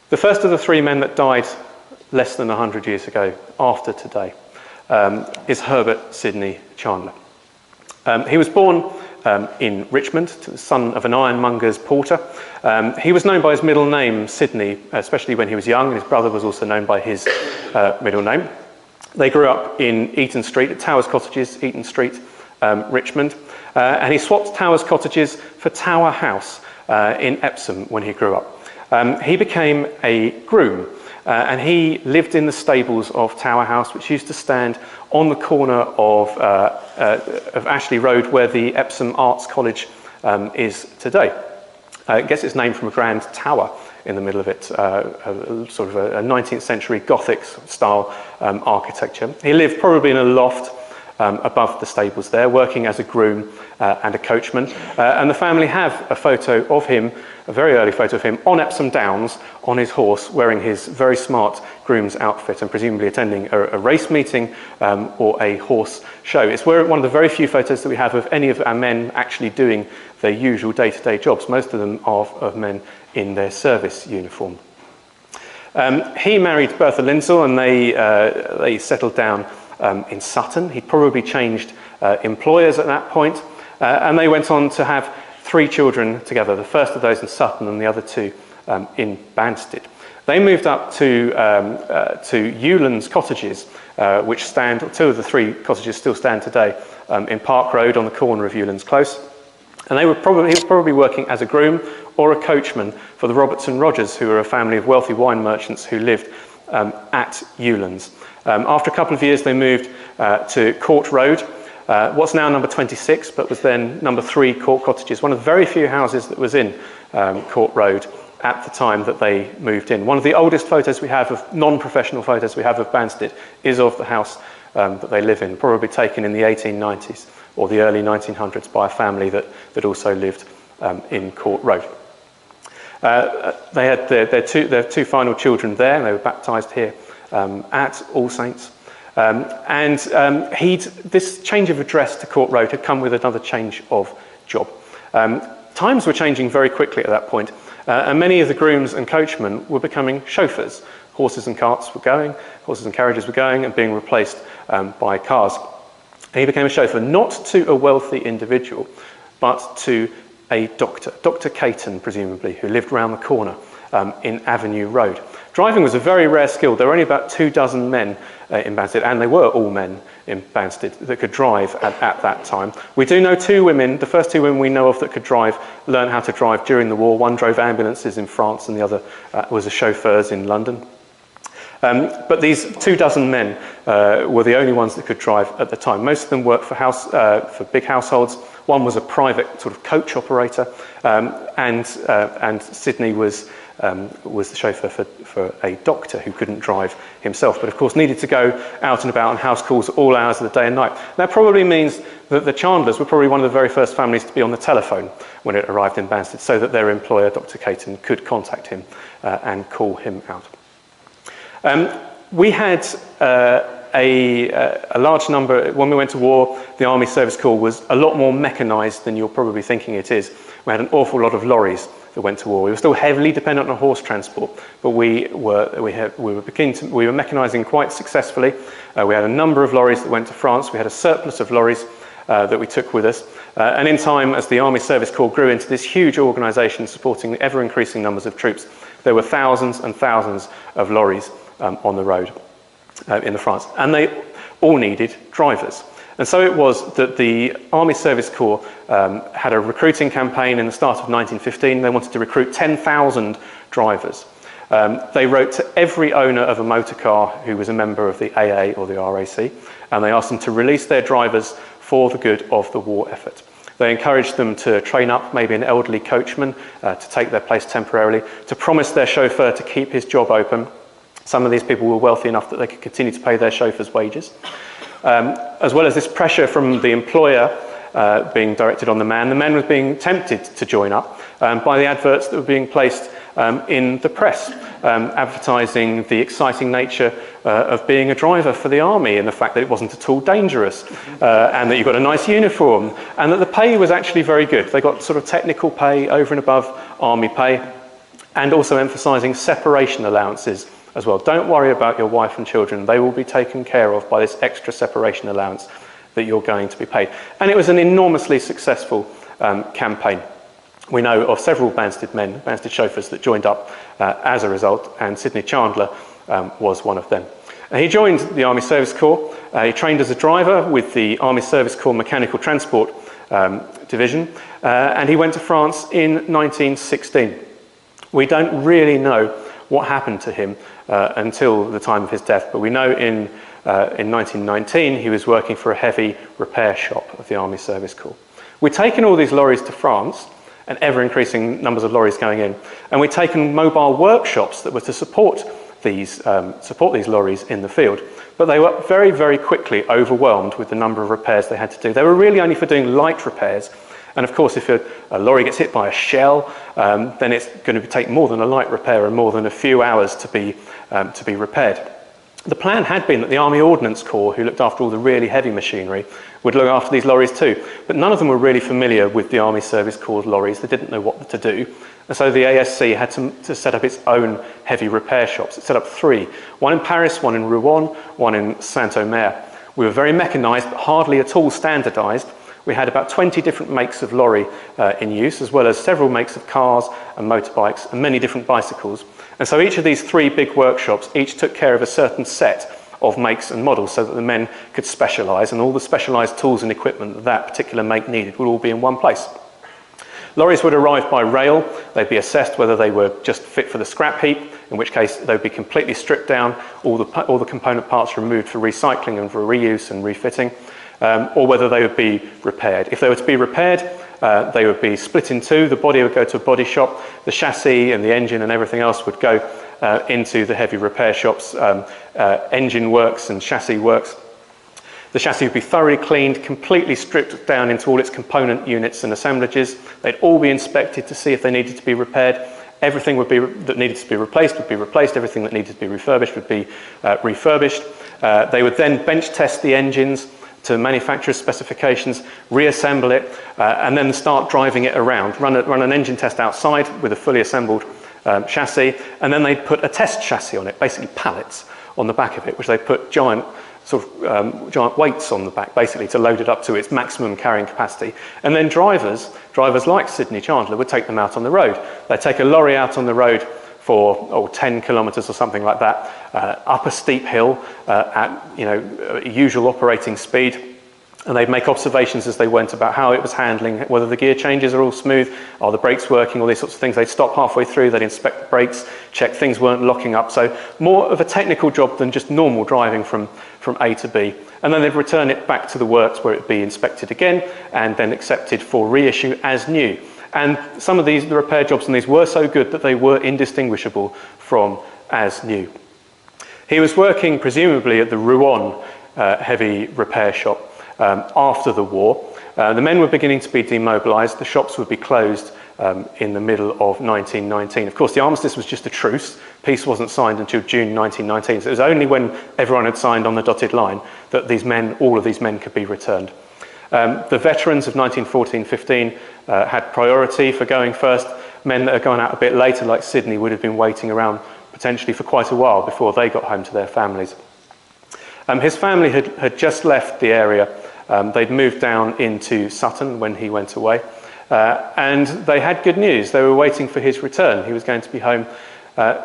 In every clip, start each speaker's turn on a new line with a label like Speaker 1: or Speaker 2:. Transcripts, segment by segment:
Speaker 1: The first of the three men that died less than 100 years ago, after today, is Herbert Sidney Chandler. He was born in Richmond, to the son of an ironmonger's porter. He was known by his middle name, Sidney, especially when he was young, and his brother was also known by his middle name. They grew up in Eaton Street, at Towers Cottages, Eaton Street, Richmond, and he swapped Towers Cottages for Tower House in Epsom when he grew up. He became a groom, and he lived in the stables of Tower House, which used to stand on the corner of Ashley Road, where the Epsom Arts College is today. It gets its name from a grand tower in the middle of it, sort of a 19th century Gothic style architecture. He lived probably in a loft above the stables there, working as a groom and a coachman. And the family have a photo of him, a very early photo of him, on Epsom Downs on his horse, wearing his very smart groom's outfit and presumably attending a race meeting or a horse show. It's one of the very few photos that we have of any of our men actually doing their usual day-to-day jobs. Most of them are of men in their service uniform. He married Bertha Lindsell, and they settled down in Sutton. He'd probably changed employers at that point, and they went on to have 3 children together, the first of those in Sutton and the other 2 in Banstead. They moved up to Euland's cottages, which stand, 2 of the 3 cottages still stand today, in Park Road on the corner of Euland's Close. And he was probably working as a groom or a coachman for the Robertson Rogers, who were a family of wealthy wine merchants who lived at Euland's. After a couple of years, they moved to Court Road, what's now number 26, but was then number 3 Court Cottages, one of the very few houses that was in Court Road at the time that they moved in. One of the oldest photos we have of, non-professional photos we have of Banstead, is of the house that they live in, probably taken in the 1890s or the early 1900s by a family that also lived in Court Road. They had their 2 final children there, and they were baptised here at All Saints. This change of address to Court Road had come with another change of job. Times were changing very quickly at that point, and many of the grooms and coachmen were becoming chauffeurs. Horses and carriages were going and being replaced by cars. And he became a chauffeur, not to a wealthy individual, but to a doctor, Dr. Caton, presumably, who lived round the corner in Avenue Road. Driving was a very rare skill. There were only about 24 men in Banstead, and they were all men in Banstead that could drive at that time. We do know 2 women, the first 2 women we know of that could drive, learned how to drive during the war. One drove ambulances in France, and the other was a chauffeur in London. But these 24 men were the only ones that could drive at the time. Most of them worked for big households. One was a private sort of coach operator, and Sidney was the chauffeur for a doctor who couldn't drive himself, but of course needed to go out and about on house calls all hours of the day and night. That probably means that the Chandlers were probably one of the very first families to be on the telephone when it arrived in Banstead, so that their employer, Dr. Caton, could contact him and call him out. We had a large number, when we went to war, the Army Service Corps was a lot more mechanised than you're probably thinking it is. We had an awful lot of lorries that went to war. We were still heavily dependent on horse transport, but we were mechanising quite successfully. We had a number of lorries that went to France. We had a surplus of lorries that we took with us. And in time, as the Army Service Corps grew into this huge organisation supporting ever-increasing numbers of troops, there were thousands and thousands of lorries on the road in the France, and they all needed drivers. And so it was that the Army Service Corps had a recruiting campaign in the start of 1915. They wanted to recruit 10,000 drivers. They wrote to every owner of a motor car who was a member of the AA or the RAC, and they asked them to release their drivers for the good of the war effort. They encouraged them to train up maybe an elderly coachman to take their place temporarily, to promise their chauffeur to keep his job open. Some of these people were wealthy enough that they could continue to pay their chauffeurs wages. As well as this pressure from the employer being directed on the man was being tempted to join up by the adverts that were being placed in the press, advertising the exciting nature of being a driver for the army, and the fact that it wasn't at all dangerous, and that you got a nice uniform, and that the pay was actually very good. They got sort of technical pay over and above army pay, and also emphasising separation allowances as well. Don't worry about your wife and children. They will be taken care of by this extra separation allowance that you're going to be paid. And it was an enormously successful campaign. We know of several Banstead chauffeurs that joined up as a result, and Sidney Chandler was one of them. He joined the Army Service Corps. He trained as a driver with the Army Service Corps Mechanical Transport Division, and he went to France in 1916. We don't really know what happened to him until the time of his death, but we know in 1919 he was working for a heavy repair shop of the Army Service Corps. We'd taken all these lorries to France, and ever-increasing numbers of lorries going in, and we'd taken mobile workshops that were to support these lorries in the field, but they were very, very quickly overwhelmed with the number of repairs they had to do. They were really only for doing light repairs, and of course if a lorry gets hit by a shell, then it's going to take more than a light repair and more than a few hours to be repaired. The plan had been that the Army Ordnance Corps, who looked after all the really heavy machinery, would look after these lorries too, but none of them were really familiar with the Army Service Corps lorries. They didn't know what to do, and so the ASC had to set up its own heavy repair shops. It set up 3, one in Paris, one in Rouen, one in Saint-Omer. We were very mechanised, but hardly at all standardised. We had about 20 different makes of lorry in use, as well as several makes of cars and motorbikes and many different bicycles. And so each of these 3 big workshops each took care of a certain set of makes and models so that the men could specialise, and all the specialised tools and equipment that that particular make needed would all be in one place. Lorries would arrive by rail. They'd be assessed whether they were just fit for the scrap heap, in which case they'd be completely stripped down, all the component parts removed for recycling and for reuse and refitting, or whether they would be repaired. If they were to be repaired, they would be split in 2. The body would go to a body shop. The chassis and the engine and everything else would go into the heavy repair shops, engine works and chassis works. The chassis would be thoroughly cleaned, completely stripped down into all its component units and assemblages. They'd all be inspected to see if they needed to be repaired. Everything that needed to be replaced would be replaced. Everything that needed to be refurbished would be refurbished. They would then bench test the engines to manufacturer's specifications, reassemble it, and then start driving it around. Run an engine test outside with a fully assembled chassis, and then they'd put a test chassis on it, basically pallets on the back of it, which they put giant weights on the back, basically to load it up to its maximum carrying capacity. And then drivers like Sidney Chandler would take them out on the road. They'd take a lorry out on the road for 10 kilometres or something like that, up a steep hill at usual operating speed, and they'd make observations as they went about how it was handling, whether the gear changes are all smooth, are the brakes working, all these sorts of things. They'd stop halfway through, they'd inspect the brakes, check things weren't locking up. So more of a technical job than just normal driving from A to B. And then they'd return it back to the works where it'd be inspected again and then accepted for reissue as new. And some of the repair jobs on these were so good that they were indistinguishable from as new. He was working presumably at the Rouen heavy repair shop after the war. The men were beginning to be demobilised. The shops would be closed in the middle of 1919. Of course, the armistice was just a truce. Peace wasn't signed until June 1919. So it was only when everyone had signed on the dotted line that all of these men could be returned. The veterans of 1914-15 had priority for going first. Men that had gone out a bit later, like Sidney, would have been waiting around potentially for quite a while before they got home to their families. His family had just left the area. They'd moved down into Sutton when he went away. And they had good news. They were waiting for his return. He was going to be home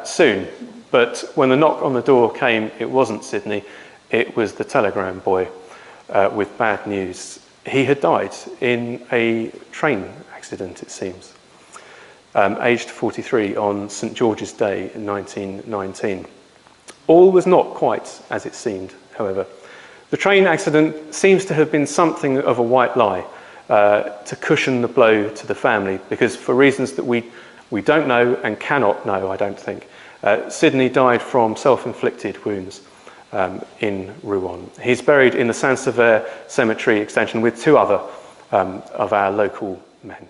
Speaker 1: soon. But when the knock on the door came, it wasn't Sidney. It was the telegram boy with bad news. He had died in a train accident, it seems, aged 43 on St. George's Day in 1919. All was not quite as it seemed, however. The train accident seems to have been something of a white lie to cushion the blow to the family, because for reasons that we don't know and cannot know, I don't think, Sidney died from self-inflicted wounds in Rouen. He's buried in the Saint-Sever cemetery extension with 2 other of our local men.